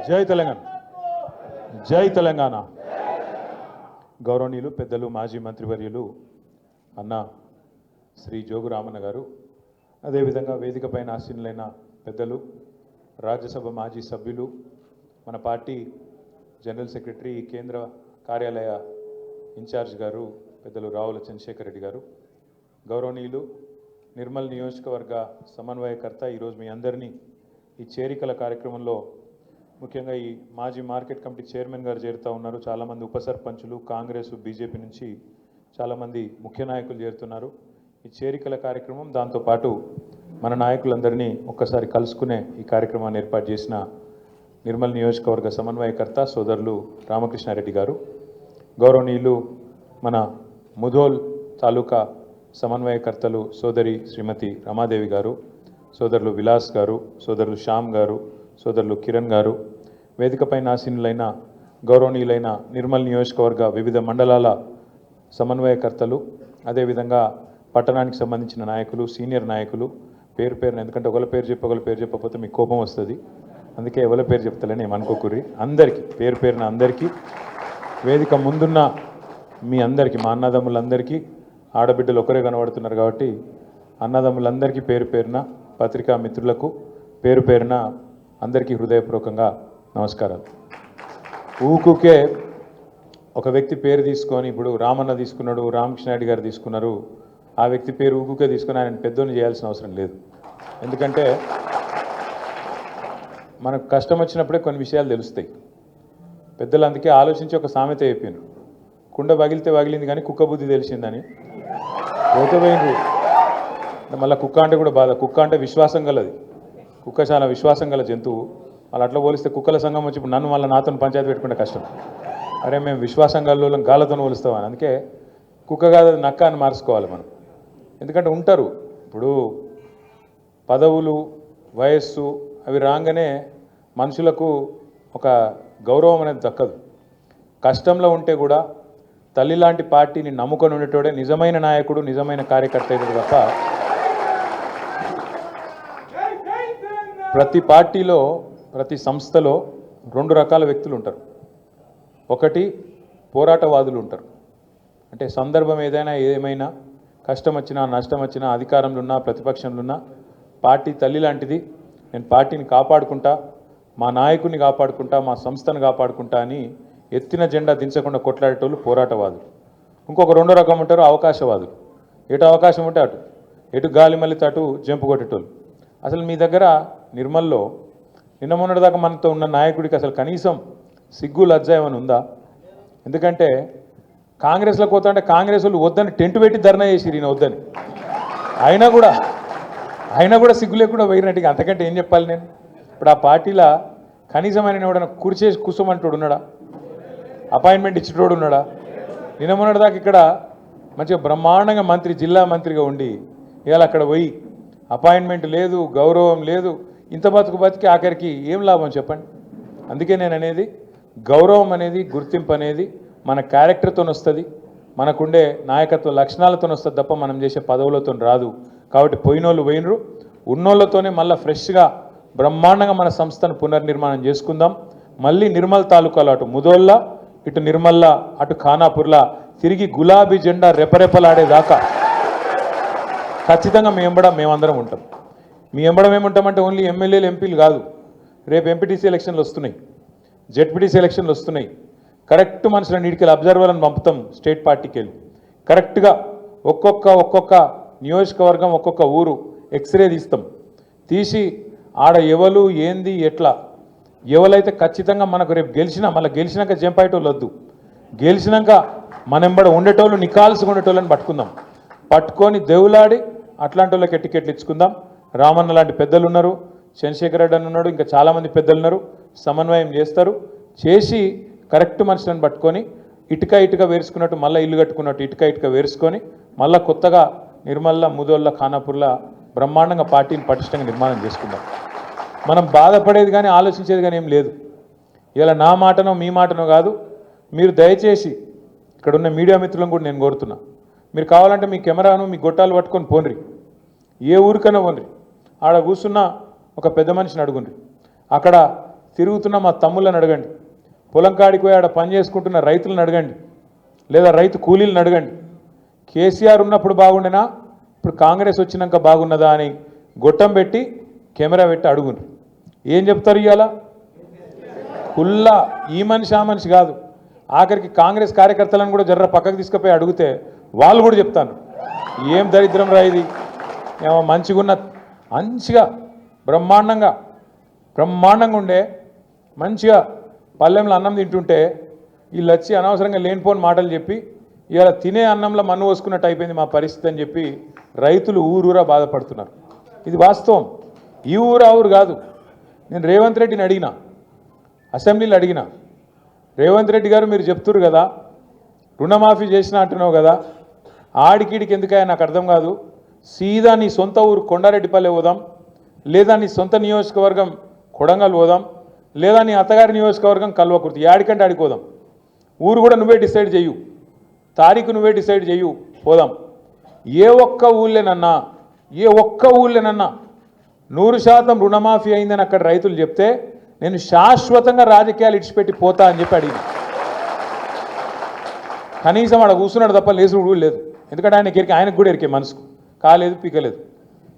జై తెలంగాణ, జై తెలంగాణ. గౌరవనీయులు పెద్దలు మాజీ మంత్రివర్యులు అన్న శ్రీ జోగు రామన్న గారు, అదేవిధంగా వేదికపైన ఆసీనులైన పెద్దలు, రాజ్యసభ మాజీ సభ్యులు, మన పార్టీ జనరల్ సెక్రటరీ, కేంద్ర కార్యాలయ ఇన్ఛార్జ్ గారు పెద్దలు రావుల చంద్రశేఖర్ రెడ్డి గారు, గౌరవనీయులు నిర్మల్ నియోజకవర్గ సమన్వయకర్త, ఈరోజు మీ అందరినీ ఈ చేరికల కార్యక్రమంలో ముఖ్యంగా ఈ మాజీ మార్కెట్ కమిటీ చైర్మన్ గారు చేరుతూ ఉన్నారు. చాలామంది ఉప సర్పంచులు, కాంగ్రెస్, బీజేపీ నుంచి చాలామంది ముఖ్య నాయకులు చేరుతున్నారు. ఈ చేరికల కార్యక్రమం, దాంతోపాటు మన నాయకులందరినీ ఒక్కసారి కలుసుకునే ఈ కార్యక్రమాన్ని ఏర్పాటు చేసిన నిర్మల్ నియోజకవర్గ సమన్వయకర్త సోదరులు రామకృష్ణారెడ్డి గారు, గౌరవనీయులు మన ముధోల్ తాలూకా సమన్వయకర్తలు సోదరి శ్రీమతి రమాదేవి గారు, సోదరులు విలాస్ గారు, సోదరులు శ్యామ్ గారు, సోదరులు కిరణ్ గారు, వేదికపైన ఆసీనులైన గౌరవనీయులైన నిర్మల్ నియోజకవర్గ వివిధ మండలాల సమన్వయకర్తలు, అదేవిధంగా పట్టణానికి సంబంధించిన నాయకులు, సీనియర్ నాయకులు, పేరు పేరున, ఎందుకంటే ఒకళ్ళ పేరు చెప్పకపోతే మీకు కోపం వస్తుంది, అందుకే ఎవరి పేరు చెప్తలేని ఏమనుకోకుర్రి. అందరికీ పేరు పేరున అందరికీ, వేదిక ముందున్న మీ అందరికీ, మా అన్నదమ్ములందరికీ, ఆడబిడ్డలు ఒకరే కనబడుతున్నారు కాబట్టి అన్నదమ్ములందరికీ పేరు పేరున, పత్రికా మిత్రులకు పేరు పేరున అందరికీ హృదయపూర్వకంగా నమస్కారాలు. ఊకుకే ఒక వ్యక్తి పేరు తీసుకొని, ఇప్పుడు రామన్న తీసుకున్నాడు, రామకృష్ణారెడ్డి గారు తీసుకున్నారు, ఆ వ్యక్తి పేరు ఊకుకే తీసుకొని ఆయన పెద్దోని చేయాల్సిన అవసరం లేదు. ఎందుకంటే మనకు కష్టం వచ్చినప్పుడే కొన్ని విషయాలు తెలుస్తాయి. పెద్దలు అందుకే ఆలోచించి ఒక సామెత చెప్పారు, కుండ పగిలితే పగిలింది కానీ కుక్క బుద్ధి తెలిసిందని. పోతే పోయింది, మళ్ళీ కుక్క అంటే కూడా బాధ. కుక్క అంటే విశ్వాసం గలది, కుక్క చాలా విశ్వాసం గల జంతువు. వాళ్ళు అట్లా పోలిస్తే కుక్కల సంఘం వచ్చి ఇప్పుడు నన్ను మళ్ళీ నాతో పంచాయతీ పెట్టుకుంటే కష్టం. అరే మేము విశ్వాసం గల గాలతో పోలుస్తామని, అందుకే కుక్క కాదు నక్క అని మార్చుకోవాలి మనం. ఎందుకంటే ఉంటారు, ఇప్పుడు పదవులు, వయస్సు అవి రాగానే మనుషులకు ఒక గౌరవం అనేది దక్కదు. కష్టంలో ఉంటే కూడా తల్లి లాంటి పార్టీని నమ్ముకొని ఉండేటోడే నిజమైన నాయకుడు, నిజమైన కార్యకర్త అయితే తప్ప. ప్రతి పార్టీలో, ప్రతి సంస్థలో రెండు రకాల వ్యక్తులు ఉంటారు. ఒకటి పోరాటవాదులు ఉంటారు, అంటే సందర్భం ఏమైనా కష్టం వచ్చినా, నష్టం వచ్చినా, అధికారంలో ఉన్నా, ప్రతిపక్షంలో ఉన్నా పార్టీ తల్లి లాంటిది, నేను పార్టీని కాపాడుకుంటా, మా నాయకుడిని కాపాడుకుంటా, మా సంస్థను కాపాడుకుంటా అని ఎత్తిన జెండా దించకుండా కొట్లాడేటోళ్ళు పోరాటవాదులు. ఇంకొక రెండో రకం ఉంటారు అవకాశవాదులు. ఎటు అవకాశం ఉంటే అటు, ఎటు గాలి మళ్ళీ అటు జంపు కొట్టేటోళ్ళు. అసలు మీ దగ్గర నిర్మల్లో నిన్న మొన్నటిదాకా మనతో ఉన్న నాయకుడికి అసలు కనీసం సిగ్గు, లజ్జ ఏమైనా ఉందా? ఎందుకంటే కాంగ్రెస్లో పోతా అంటే కాంగ్రెస్ వాళ్ళు వద్దని టెంట్ పెట్టి ధర్నా చేసిరు, ఈయన వద్దని. అయినా కూడా సిగ్గు లేకుండా పోయినట్టుగా, అంతకంటే ఏం చెప్పాలి నేను? ఇప్పుడు ఆ పార్టీలో కనీసం ఆయన ఎవడన్నా కుర్చేసి కూర్చోమంటోడు ఉన్నాడా? అపాయింట్మెంట్ ఇచ్చేటోడు ఉన్నాడా? నిన్న మొన్నటిదాకా ఇక్కడ మంచిగా బ్రహ్మాండంగా మంత్రి, జిల్లా మంత్రిగా ఉండి ఇవాళ అక్కడ పోయి అపాయింట్మెంట్ లేదు, గౌరవం లేదు, ఇంత బతికి ఆఖరికి ఏం లాభం చెప్పండి? అందుకే నేను అనేది, గౌరవం అనేది, గుర్తింపు అనేది మన క్యారెక్టర్తో వస్తుంది, మనకుండే నాయకత్వ లక్షణాలతో వస్తుంది తప్ప మనం చేసే పదవులతో రాదు. కాబట్టి పోయినోళ్ళు పోయినరు, ఉన్నోళ్ళతోనే మళ్ళీ ఫ్రెష్గా బ్రహ్మాండంగా మన సంస్థను పునర్నిర్మాణం చేసుకుందాం. మళ్ళీ నిర్మల్ తాలూకాలో అటు ముదోల్లా, ఇటు నిర్మల్లా, అటు ఖానాపూర్లా తిరిగి గులాబీ జెండా రెపరెపలాడేదాకా ఖచ్చితంగా మేమందరం ఉంటాం. మీ ఎంబడం ఏముంటామంటే ఓన్లీ ఎమ్మెల్యేలు, ఎంపీలు కాదు, రేపు ఎంపీటీసీ ఎలక్షన్లు వస్తున్నాయి, జెడ్పీటీసీ ఎలక్షన్లు వస్తున్నాయి. కరెక్ట్ మనుషులను నీటికెళ్ళి అబ్జర్వర్లను పంపుతాం స్టేట్ పార్టీకి వెళ్ళి. కరెక్ట్గా ఒక్కొక్క నియోజకవర్గం, ఒక్కొక్క ఊరు ఎక్స్రే తీస్తాం. తీసి ఆడ ఎవరు ఏంది ఎట్లా, ఎవరైతే ఖచ్చితంగా మనకు రేపు మళ్ళీ గెలిచినాక జంపాయేటోళ్ళు వద్దు, గెలిచినాక మనెంబడ ఉండేటోళ్ళు, నికాల్సుగా ఉండేటోళ్ళని పట్టుకొని దేవులాడి అట్లాంటి వాళ్ళకి టికెట్లు ఇచ్చుకుందాం. రామన్న లాంటి పెద్దలు ఉన్నారు, చంద్రశేఖర్ రెడ్డి అని ఉన్నాడు, ఇంకా చాలామంది పెద్దలు ఉన్నారు, సమన్వయం చేస్తారు. చేసి కరెక్ట్ మనుషులను పట్టుకొని ఇటుక వేసుకున్నట్టు, మళ్ళీ ఇల్లు కట్టుకున్నట్టు ఇటుక వేసుకొని మళ్ళీ కొత్తగా నిర్మల్లా, ముదోల్లా, ఖానాపూర్లా బ్రహ్మాండంగా పార్టీని పటిష్టంగా నిర్మాణం చేసుకుందాం. మనం బాధపడేది కానీ ఆలోచించేది కానీ ఏం లేదు. ఇలా నా మాటనో మీ మాటనో కాదు, మీరు దయచేసి ఇక్కడ ఉన్న మీడియా మిత్రులను కూడా నేను కోరుతున్నా, మీరు కావాలంటే మీ కెమెరాను, మీ గొట్టాలు పట్టుకొని పోన్రి, ఏ ఊరికైనా పోన్రి, ఆడ కూర్చున్న ఒక పెద్ద మనిషిని అడుగుండ్రి, అక్కడ తిరుగుతున్న మా తమ్ముళ్ళని అడగండి, పొలం కాడికి పోయి ఆడ పని చేసుకుంటున్న రైతులను అడగండి, లేదా రైతు కూలీలను అడగండి. కేసీఆర్ ఉన్నప్పుడు బాగుండేనా, ఇప్పుడు కాంగ్రెస్ వచ్చినాక బాగున్నదా అని గొట్టం పెట్టి కెమెరా పెట్టి అడుగుండ్రు. ఏం చెప్తారు ఇవాళ? కుల్లా ఈ మనిషి ఆ మనిషి కాదు, ఆఖరికి కాంగ్రెస్ కార్యకర్తలను కూడా జర్ర పక్కకు తీసుకుపోయి అడిగితే వాళ్ళు కూడా చెప్తాను ఏం దరిద్రం రా ఇది, ఏమో మంచిగా బ్రహ్మాండంగా ఉండే మంచిగా పల్లెంలో అన్నం తింటుంటే వీళ్ళు వచ్చి అనవసరంగా లేనిపోని మాటలు చెప్పి ఇవాళ తినే అన్నంలో మన్ను పోసుకున్నట్టు అయిపోయింది మా పరిస్థితి అని చెప్పి రైతులు ఊరూరా బాధపడుతున్నారు. ఇది వాస్తవం. ఈ ఊరు ఆ ఊరు కాదు. నేను రేవంత్ రెడ్డిని అడిగినా, అసెంబ్లీలో అడిగినా, రేవంత్ రెడ్డి గారు మీరు చెప్తున్నారు కదా రుణమాఫీ చేసినా అంటున్నావు కదా, ఆడికిడికి ఎందుకయ్యా నాకు అర్థం కాదు, సీదా నీ సొంత ఊరు కొండారెడ్డిపల్లె పోదాం, లేదా నీ సొంత నియోజకవర్గం కొడంగల్ పోదాం, లేదా నీ అత్తగారి నియోజకవర్గం కల్వకుర్తి, యాడికంటే ఆడిపోదాం. ఊరు కూడా నువ్వే డిసైడ్ చెయ్యు, తారీఖు నువ్వే డిసైడ్ చెయ్యు, పోదాం. ఏ ఒక్క ఊళ్ళేనన్నా 100% రుణమాఫీ అయిందని అక్కడ రైతులు చెప్తే నేను శాశ్వతంగా రాజకీయాలు ఇడిచిపెట్టి పోతా అని చెప్పి అడిగింది. కనీసం ఆడ కూర్చున్నాడు తప్ప లేసుడు కూడా లేదు. ఎందుకంటే ఆయనకు కూడా ఎరికే మనసుకు కాలేదు, పీకలేదు.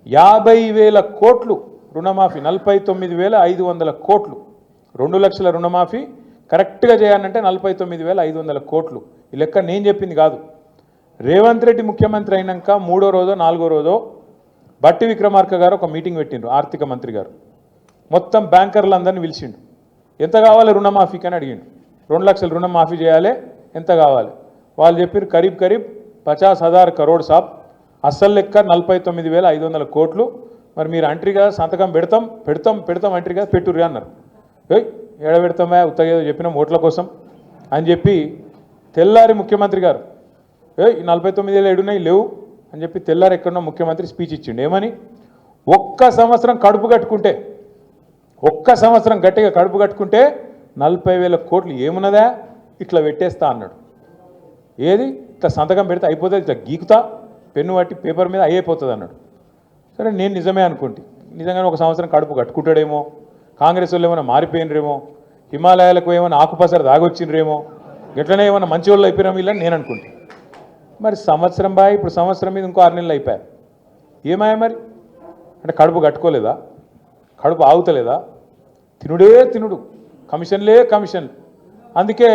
50,000 కోట్లు రుణమాఫీ, 49,500 కోట్లు, 2 లక్షల రుణమాఫీ కరెక్ట్గా చేయాలంటే 49,500 కోట్లు. ఈ లెక్క నేను చెప్పింది కాదు. రేవంత్ రెడ్డి ముఖ్యమంత్రి అయినాక 3వ రోజో 4వ రోజో బట్టి విక్రమార్క గారు ఒక మీటింగ్ పెట్టిండ్రు, ఆర్థిక మంత్రి గారు. మొత్తం బ్యాంకర్లందరినీ పిలిచిండు. ఎంత కావాలి రుణమాఫీకి అని అడిగిండు. 2 లక్షల రుణమాఫీ చేయాలి, ఎంత కావాలి? వాళ్ళు చెప్పారు కరీబ్ 50,000 కరోడ్ సాబ్, అస్సలు లెక్క 49,500 కోట్లు. మరి మీరు అంట్రీ కదా, సంతకం పెడతాం అంట్రీ కదా, పెట్టుర్రి అన్నారు. ఏడ పెడతామా, ఉత్తగేదో చెప్పినాం ఓట్ల కోసం అని చెప్పి తెల్లారి ముఖ్యమంత్రి గారు ఈ 49,000 ఏడున్నాయి లేవు అని చెప్పి తెల్లారి ఎక్కడన్నా ముఖ్యమంత్రి స్పీచ్ ఇచ్చిండు. ఏమని? ఒక్క సంవత్సరం గట్టిగా కడుపు కట్టుకుంటే 40,000 కోట్లు ఏమున్నదా ఇట్లా పెట్టేస్తా అన్నాడు. ఏది ఇట్లా సంతకం పెడితే అయిపోతుంది, ఇట్లా గీకుతా పెన్ను పట్టి పేపర్ మీద అయిపోతుంది అన్నాడు. సరే నేను నిజమే అనుకుంటే, నిజంగానే ఒక సంవత్సరం కడుపు కట్టుకుంటాడేమో, కాంగ్రెస్ వాళ్ళు ఏమైనా మారిపోయినరేమో, హిమాలయాలకు ఏమైనా ఆకుపసర దాగొచ్చిండ్రేమో, ఎట్లనే ఏమైనా మంచి వాళ్ళు అయిపోయినా వీళ్ళని నేను అనుకుంటే. మరి సంవత్సరం బాయ్, ఇప్పుడు సంవత్సరం మీద ఇంకో 6 నెలలు అయిపోయాయి. ఏమాయ మరి? అంటే కడుపు కట్టుకోలేదా, కడుపు ఆగుతలేదా? తినుడు, కమిషన్లు. అందుకే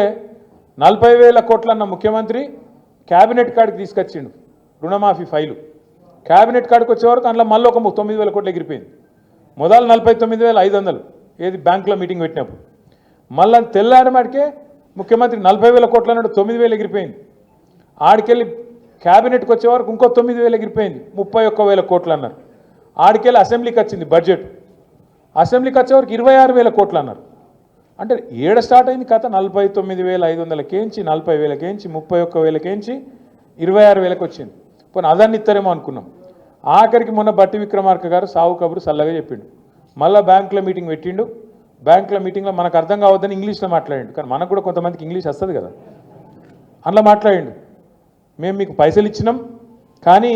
40,000 కోట్లు అన్న ముఖ్యమంత్రి క్యాబినెట్ కాడికి తీసుకొచ్చిండు రుణమాఫీ ఫైలు. క్యాబినెట్ కాడికి వచ్చేవరకు అందులో మళ్ళీ ఒక 9,000 కోట్లు ఎగిరిపోయింది. మొదలు 49,500 ఏది బ్యాంకులో మీటింగ్ పెట్టినప్పుడు, మళ్ళీ తెల్లారి మాటికే ముఖ్యమంత్రి 40,000 కోట్లు అన్నాడు, 9,000 ఎగిరిపోయింది. ఆడికెళ్ళి క్యాబినెట్కి వచ్చేవరకు ఇంకో 9,000 ఎగిరిపోయింది, 31,000 కోట్లు అన్నారు. ఆడికెళ్ళి అసెంబ్లీకి వచ్చింది బడ్జెట్, అసెంబ్లీకి వచ్చేవరకు 26,000 కోట్లు అన్నారు. అంటే ఏడ స్టార్ట్ అయింది కథ? 49,500 కేంచి 40,000 కేంచి 31,000 కేంచి 26,000 వచ్చింది. పోనీ అదాన్ని ఇస్తారేమో అనుకున్నాం. ఆఖరికి మొన్న బట్టి విక్రమార్క గారు సావు కబురు చల్లగా చెప్పిండు. మళ్ళీ బ్యాంకులో మీటింగ్ పెట్టిండు. బ్యాంకులో మీటింగ్లో మనకు అర్థం కావద్దని ఇంగ్లీష్లో మాట్లాడిండు. కానీ మనకు కూడా కొంతమందికి ఇంగ్లీష్ వస్తుంది కదా, అందులో మాట్లాడిండు. మేము మీకు పైసలు ఇచ్చినాం, కానీ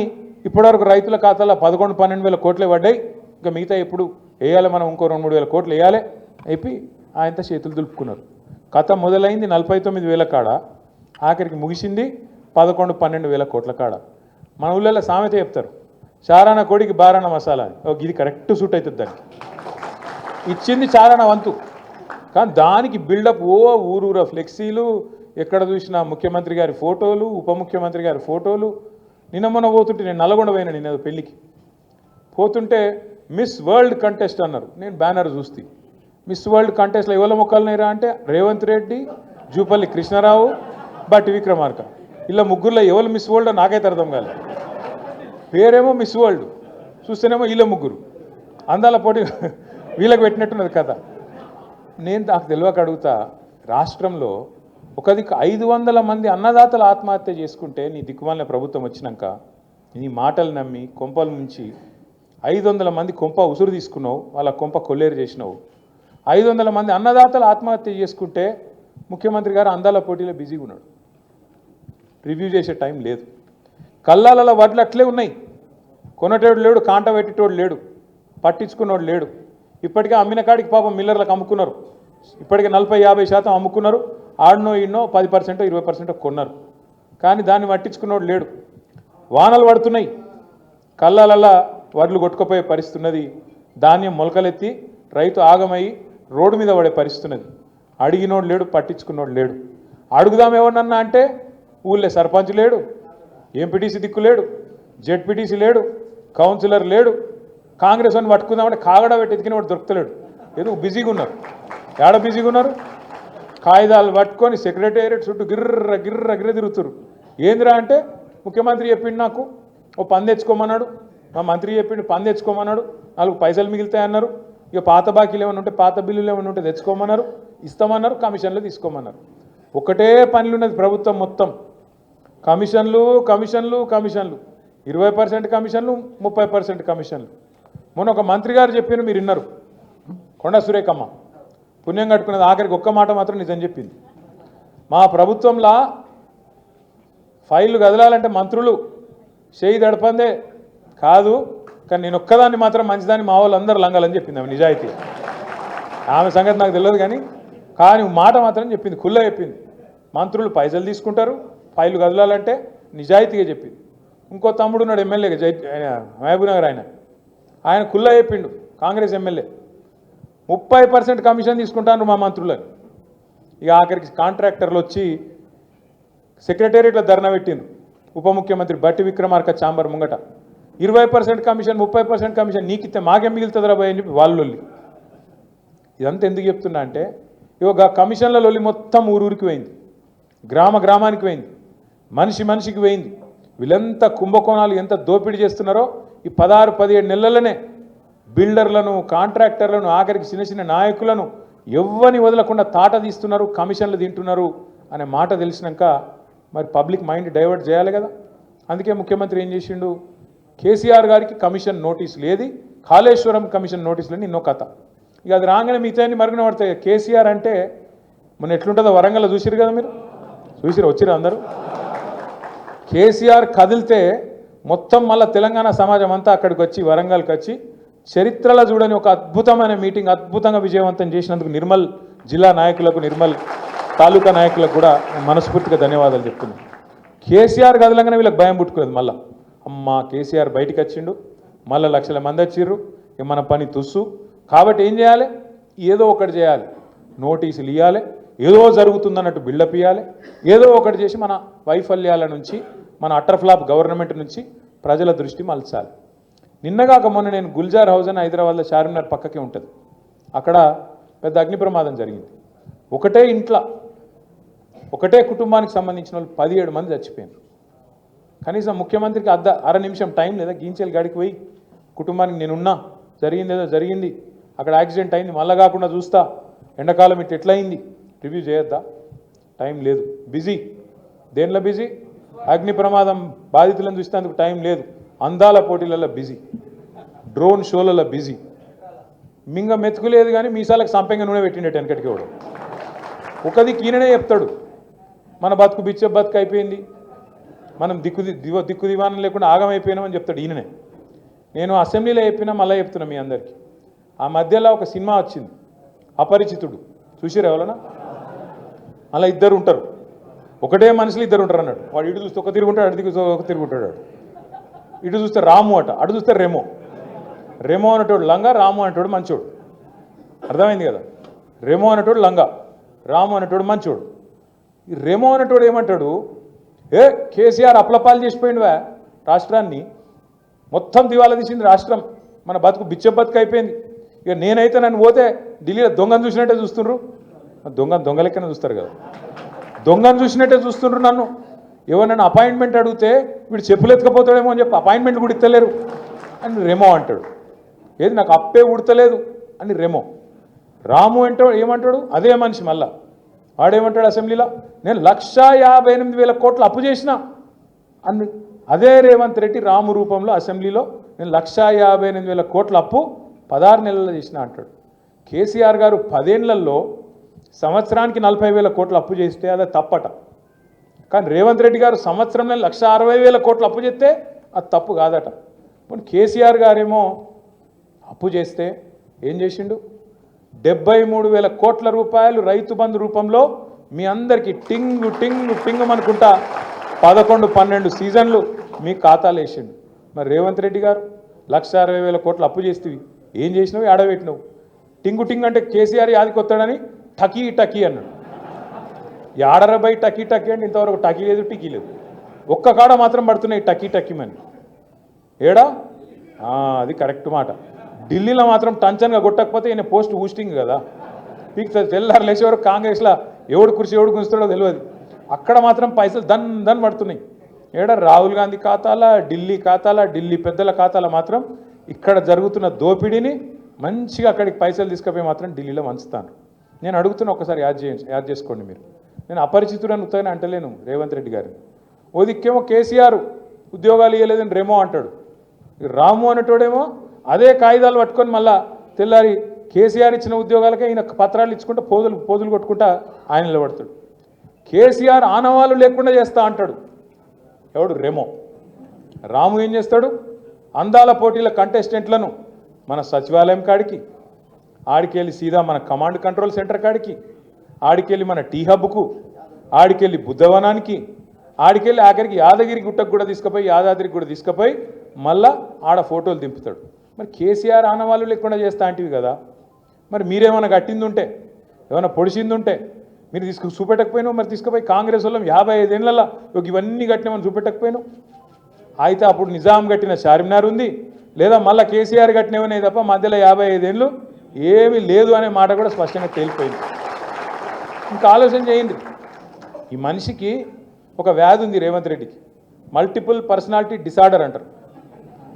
ఇప్పటివరకు రైతుల ఖాతాలో 11-12 వేల కోట్లే పడ్డాయి, ఇంకా మిగతా ఎప్పుడు వేయాలి, మనం ఇంకో 2-3 వేల కోట్లు వేయాలి అయిపోయి ఆయనతో చేతులు దులుపుకున్నారు. కథ మొదలైంది 49,000 కాడ, ఆఖరికి ముగిసింది 11-12 వేల కోట్ల కాడ. మన ఊళ్ళో సామెత చెప్తారు, చారాన కోడికి బారాన మసాలా అని. ఇది కరెక్ట్ సూట్ అవుతుంది దానికి. ఇచ్చింది చారాన వంతు, కానీ దానికి బిల్డప్ ఊరూరా ఫ్లెక్సీలు, ఎక్కడ చూసినా ముఖ్యమంత్రి గారి ఫోటోలు, ఉప ముఖ్యమంత్రి గారి ఫోటోలు. నిన్న మొన్న పోతుంటే, నేను నల్గొండ పోయినా, నిన్న పెళ్ళికి పోతుంటే మిస్ వరల్డ్ కంటెస్ట్ అన్నారు. నేను బ్యానర్ చూస్తే మిస్ వరల్డ్ కంటెస్ట్లో ఎవరి మొక్కలున్నాయిరా అంటే రేవంత్ రెడ్డి, జూపల్లి కృష్ణారావు, బట్టి విక్రమార్క. ఇలా ముగ్గురులో ఎవరు మిస్ వరల్డ్ నాకైతే అర్థం కాలేదు. పేరేమో మిస్ వరల్డ్, చూస్తేనేమో వీళ్ళ ముగ్గురు అందాల పోటీ వీళ్ళకి పెట్టినట్టున్నది కథ. నేను నాకు తెలియక అడుగుతా, రాష్ట్రంలో ఒక దిక్కు 500 మంది అన్నదాతలు ఆత్మహత్య చేసుకుంటే నీ దిక్కుమాలిన ప్రభుత్వం వచ్చినాక నీ మాటలు నమ్మి కొంపల నుంచి 500 మంది కొంప ఉసురు తీసుకున్నావు, వాళ్ళ కొంప కొల్లేరు చేసినావు. 500 మంది అన్నదాతలు ఆత్మహత్య చేసుకుంటే ముఖ్యమంత్రి గారు అందాల పోటీలో బిజీగా ఉన్నాడు, రివ్యూ చేసే టైం లేదు. కల్లాల వడ్లు అట్లే ఉన్నాయి, కొనటోడు లేడు, కాంట పెట్టేటోడు లేడు, పట్టించుకున్నోడు లేడు. ఇప్పటికే అమ్మిన కాడికి పాపం మిల్లర్లకు అమ్ముకున్నారు, ఇప్పటికే 40-50% అమ్ముకున్నారు. ఆడనో ఈడనో 10% 20% కొన్నారు. కానీ దాన్ని పట్టించుకున్నోడు లేడు. వానలు పడుతున్నాయి, కళ్ళలల్లా వడ్లు కొట్టుకుపోయే పరిస్థితి ఉన్నది. ధాన్యం మొలకలెత్తి రైతు ఆగమయ్యి రోడ్డు మీద పడే పరిస్థితి ఉన్నది. అడిగినోడు లేడు, పట్టించుకున్నోడు లేడు. అడుగుదాం ఎవరినన్నా అంటే ఊళ్ళో సర్పంచ్ లేడు, ఎంపీటీసీ దిక్కు లేడు, జెడ్పీటీసీ లేడు, కౌన్సిలర్ లేడు. కాంగ్రెస్ అని పట్టుకుందామంటే కాగడా పెట్టి ఎతికిన వాడు దొరుకుతలేడు. ఏదో బిజీగా ఉన్నారు. ఏడ బిజీగా ఉన్నారు? కాగితాలు పట్టుకొని సెక్రటేరియట్ చుట్టూ గిర్ర గిర్ర గిర్ర తిరుగుతారు. ఏందిరా అంటే ముఖ్యమంత్రి చెప్పిండు, నాకు ఓ పని తెచ్చుకోమన్నాడు, మా మంత్రి చెప్పిండు పని తెచ్చుకోమన్నాడు, 4 పైసలు మిగులుతాయన్నారు. ఇక పాత బాకీలు ఏమైనా ఉంటే పాత బిల్లులు ఏమైనా ఉంటే తెచ్చుకోమన్నారు, ఇస్తామన్నారు, కమిషన్లు తీసుకోమన్నారు. ఒకటే పనులు ఉన్నది ప్రభుత్వం మొత్తం. కమిషన్లు కమిషన్లు కమిషన్లు, 20% కమిషన్లు, 30% కమిషన్లు. మొన్న ఒక మంత్రి గారు చెప్పారు, మీరు విన్నారు, కొండా సురేఖమ్మ పుణ్యం కట్టుకున్నది. ఆఖరికి ఒక్క మాట మాత్రం నిజం చెప్పింది. మా ప్రభుత్వంలో ఫైళ్ళు కదలాలంటే మంత్రులు చేయి దడపందే కాదు, కానీ నేను ఒక్కదాన్ని మాత్రం మంచిదాన్ని మా వాళ్ళు అందరూ లంగాలని చెప్పింది ఆమె నిజాయితీ. ఆమె సంగతి నాకు తెలియదు కానీ మాట మాత్రం చెప్పింది, కుల్ల చెప్పింది. మంత్రులు పైసలు తీసుకుంటారు, ఫైళ్ళు కదలాలంటే నిజాయితీగా చెప్పింది. ఇంకో తమ్ముడు ఉన్నాడు ఎమ్మెల్యేగా, మహబూబ్నగర్, ఆయన కుల్ల చెప్పిండు, కాంగ్రెస్ ఎమ్మెల్యే 30% కమిషన్ తీసుకుంటాను మా మంత్రులని. ఇక ఆఖరికి కాంట్రాక్టర్లు వచ్చి సెక్రటేరియట్లో ధర్నా పెట్టింది. ఉప ముఖ్యమంత్రి బట్టి విక్రమార్క ఛాంబర్ ముంగట 20% కమిషన్ 30% కమిషన్ నీకిస్తే మాకేం మిగులుతుందిరా భయ్ అని చెప్పి వాళ్ళు. ఇదంతా ఎందుకు చెప్తున్నా అంటే ఇక కమిషన్ల లొల్లి మొత్తం ఊరూరికి పోయింది, గ్రామానికి పోయింది, మనిషికి పోయింది. వీళ్ళంతా కుంభకోణాలు ఎంత దోపిడీ చేస్తున్నారో ఈ 16-17 నెలలనే బిల్డర్లను, కాంట్రాక్టర్లను, ఆఖరికి చిన్న నాయకులను ఎవ్వని వదలకుండా తాట తీస్తున్నారు, కమిషన్లు తింటున్నారు అనే మాట తెలిసినాక మరి పబ్లిక్ మైండ్ డైవర్ట్ చేయాలి కదా. అందుకే ముఖ్యమంత్రి ఏం చేసిండు, కేసీఆర్ గారికి కమిషన్ నోటీసులు, ఏది కాళేశ్వరం కమిషన్ నోటీసులని ఎన్నో కథ. ఇక అది రాగానే మిగతాన్ని మరుగున పడతాయి. కేసీఆర్ అంటే మన ఎట్లుంటుందో వరంగల్లో చూసిరు కదా, మీరు వచ్చిరు అందరూ. కేసీఆర్ కదిలితే మొత్తం మళ్ళీ తెలంగాణ సమాజం అంతా అక్కడికి వచ్చి వరంగల్కి వచ్చి చరిత్రలో చూడని ఒక అద్భుతమైన మీటింగ్ అద్భుతంగా విజయవంతం చేసినందుకు నిర్మల్ జిల్లా నాయకులకు, నిర్మల్ తాలూకా నాయకులకు కూడా మనస్ఫూర్తిగా ధన్యవాదాలు చెప్తున్నాను. కేసీఆర్ కదలంగానే వీళ్ళకి భయం పుట్టుకునేది. మళ్ళీ అమ్మ కేసీఆర్ బయటికి వచ్చిండు, మళ్ళీ లక్షల మంది వచ్చిర్రు, ఇక మన పని తుస్సు. కాబట్టి ఏం చేయాలి, ఏదో ఒకటి చేయాలి, నోటీసులు ఇవ్వాలి, ఏదో జరుగుతుందన్నట్టు బిల్డప్ ఇవ్వాలి, ఏదో ఒకటి చేసి మన వైఫల్యాల నుంచి, మన అటర్ ఫ్లాప్ గవర్నమెంట్ నుంచి ప్రజల దృష్టి మలచాలి. నిన్నగాక మొన్న నేను గుల్జార్ హౌస్ అని హైదరాబాద్లో చార్మినార్ పక్కకే ఉంటుంది, అక్కడ పెద్ద అగ్ని ప్రమాదం జరిగింది. ఒకటే ఇంట్లో ఒకటే కుటుంబానికి సంబంధించిన వాళ్ళు 17 మంది చచ్చిపోయారు. కనీసం ముఖ్యమంత్రికి అర నిమిషం టైం లేదా, గీంచేలు గడికి పోయి కుటుంబానికి నేనున్నా, జరిగిందేదో జరిగింది, అక్కడ యాక్సిడెంట్ అయింది, మళ్ళా కాకుండా చూస్తా, ఎండాకాలం ఇట్లా ఎట్లయింది రివ్యూ చేయొద్దా? టైం లేదు, బిజీ. దేనిలో బిజీ? అగ్ని ప్రమాదం బాధితులను చూసేందుకు టైం లేదు, అందాల పోటీలలో బిజీ, డ్రోన్ షోలలో బిజీ. మింగ మెతుకులేదు కానీ మీసాలకు సంపెంగ నూనె పెట్టిండేట వెనకటికి కూడా. ఒకది ఈయననే చెప్తాడు, మన బతుకు బిచ్చ బతుకు అయిపోయింది, మనం దిక్కు దివానం లేకుండా ఆగమైపోయినామని చెప్తాడు ఈయననే. నేను అసెంబ్లీలో చెప్పినా మళ్ళీ చెప్తున్నా మీ అందరికీ. ఆ మధ్యలో ఒక సినిమా వచ్చింది అపరిచితుడు, చూసిరు ఎవరన్నా? అలా ఇద్దరు ఉంటారు, ఒకటే మనుషులు ఇద్దరు ఉంటారు అన్నాడు. వాడు ఇటు చూస్తే ఒక తిరుగుంటాడు, అటు దిగు ఒక తిరుగుంటాడు. ఇటు చూస్తే రాము అట, అటు చూస్తే రెమో. రెమో అనేటోడు లంగా, రాము అనేటోడు మంచోడు. అర్థమైంది కదా? రెమో అనేటోడు లంగా, రాము అనేటోడు మంచోడు. ఈ రెమో అనేటోడు ఏమంటాడు, ఏ కేసీఆర్ అప్లపాలు చేసిపోయిందివా రాష్ట్రాన్ని, మొత్తం దివాలా తీసింది రాష్ట్రం, మన బతుకు బిచ్చ బతుకు అయిపోయింది. ఇక నేనైతే నన్ను పోతే ఢిల్లీలో దొంగను చూసినట్టే చూస్తుండ్రు. దొంగ లెక్కనే చూస్తారు కదా, దొంగను చూసినట్టే చూస్తుండ్రు నన్ను. ఎవరైనా అపాయింట్మెంట్ అడిగితే వీడు చెప్పులు ఎత్తుకపోతాడేమో అని చెప్పి అపాయింట్మెంట్ కూడా ఇస్తలేరు అని రెమో అంటాడు. ఏది నాకు అప్పే ఉడతలేదు అని రెమో. రాము అంటే ఏమంటాడు, అదే మనిషి మళ్ళా వాడేమంటాడు అసెంబ్లీలో, నేను 1,58,000 కోట్లు అప్పు చేసిన అని. అదే రేవంత్ రెడ్డి రాము రూపంలో అసెంబ్లీలో నేను 1,58,000 కోట్ల అప్పు 16 నెలల్లో చేసిన అంటాడు. కేసీఆర్ గారు 10 ఏళ్లలో సంవత్సరానికి 40,000 కోట్ల అప్పు చేస్తే అది తప్పట. కానీ రేవంత్ రెడ్డి గారు సంవత్సరంలో 1,60,000 కోట్ల అప్పు చేస్తే అది తప్పు కాదట. ఇప్పుడు కేసీఆర్ గారేమో అప్పు చేస్తే ఏం చేసిండు, 73,000 కోట్ల రూపాయలు రైతు బంధు రూపంలో మీ అందరికీ టింగు టింగు టింగు అనుకుంటా 11-12 సీజన్లు మీ ఖాతాలు వేసిండు. మరి రేవంత్ రెడ్డి గారు 1,60,000 కోట్లు అప్పు చేస్తేవి ఏం చేసినావు, ఆడబెట్టినావు? టింగు టింగ్ అంటే కేసీఆర్ యాదికొస్తాడని టకీ టకీ అన్నాడు. యాడరబై టకీ టకీ అంటే ఇంతవరకు టకీ లేదు, టికీ లేదు. ఒక్క కాడ మాత్రం పడుతున్నాయి టకీ టకీమని. ఏడా అది కరెక్ట్ మాట. ఢిల్లీలో మాత్రం టంచన్గా కొట్టకపోతే ఈయన పోస్ట్ హూస్టింగ్ కదా, మీకు తెల్లారు లేచే వరకు కాంగ్రెస్లో ఎవడు కుర్చీ ఎవడు గుంచుతాడో తెలియదు. అక్కడ మాత్రం పైసలు దన్ పడుతున్నాయి. ఏడా రాహుల్ గాంధీ ఖాతాల, ఢిల్లీ ఖాతాల, ఢిల్లీ పెద్దల ఖాతాల మాత్రం ఇక్కడ జరుగుతున్న దోపిడీని మంచిగా అక్కడికి పైసలు తీసుకుపోయి మాత్రం ఢిల్లీలో వంచుతాను. నేను అడుగుతున్నా, ఒకసారి యాద్ చేసుకోండి మీరు. నేను అపరిచితుడని ఉత్తగానే అంటలేను రేవంత్ రెడ్డి గారిని. ఓ దిక్కేమో కేసీఆర్ ఉద్యోగాలు ఇవ్వలేదని రేమో అంటాడు, రాము అనేటోడేమో అదే కాగితాలు పట్టుకొని మళ్ళా తెల్లారి కేసీఆర్ ఇచ్చిన ఉద్యోగాలకే ఈయన పత్రాలు ఇచ్చుకుంటా పోదులు కొట్టుకుంటా ఆయన నిలబడతాడు. కేసీఆర్ ఆనవాళ్ళు లేకుండా చేస్తా అంటాడు ఎవడు, రేమో. రాము ఏం చేస్తాడు, అందాల పోటీల కంటెస్టెంట్లను మన సచివాలయం కాడికి, ఆడికెళ్ళి సీదా మన కమాండ్ కంట్రోల్ సెంటర్ కాడికి, ఆడికెళ్ళి మన టీ హబ్కు, ఆడికెళ్ళి బుద్ధవనానికి, ఆడికెళ్ళి ఆఖరికి యాదగిరి గుట్టకు కూడా తీసుకుపోయి, యాదాద్రికి కూడా తీసుకుపోయి మళ్ళా ఆడ ఫోటోలు దింపుతాడు. మరి కేసీఆర్ ఆనవాళ్ళు లేకుండా చేస్తా అంటివి కదా, మరి మీరేమైనా కట్టింది ఉంటే, ఏమైనా పొడిచింది ఉంటే మీరు చూపెట్టకపోయినావు. మరి తీసుకుపోయి కాంగ్రెస్ వాళ్ళం 55 ఏళ్ళలో ఇవన్నీ కట్టినామని చూపెట్టకపోయినావు. అయితే అప్పుడు నిజాం కట్టిన చార్మినార్ ఉంది, లేదా మళ్ళీ కేసీఆర్ కట్టినవనే తప్ప మధ్యలో 55 ఏళ్ళు ఏమీ లేదు అనే మాట కూడా స్పష్టంగా తేలిపోయింది. ఇంకా ఆలోచన చేయండి, ఈ మనిషికి ఒక వ్యాధి ఉంది రేవంత్ రెడ్డికి, మల్టిపుల్ పర్సనాలిటీ డిసార్డర్ అంటారు.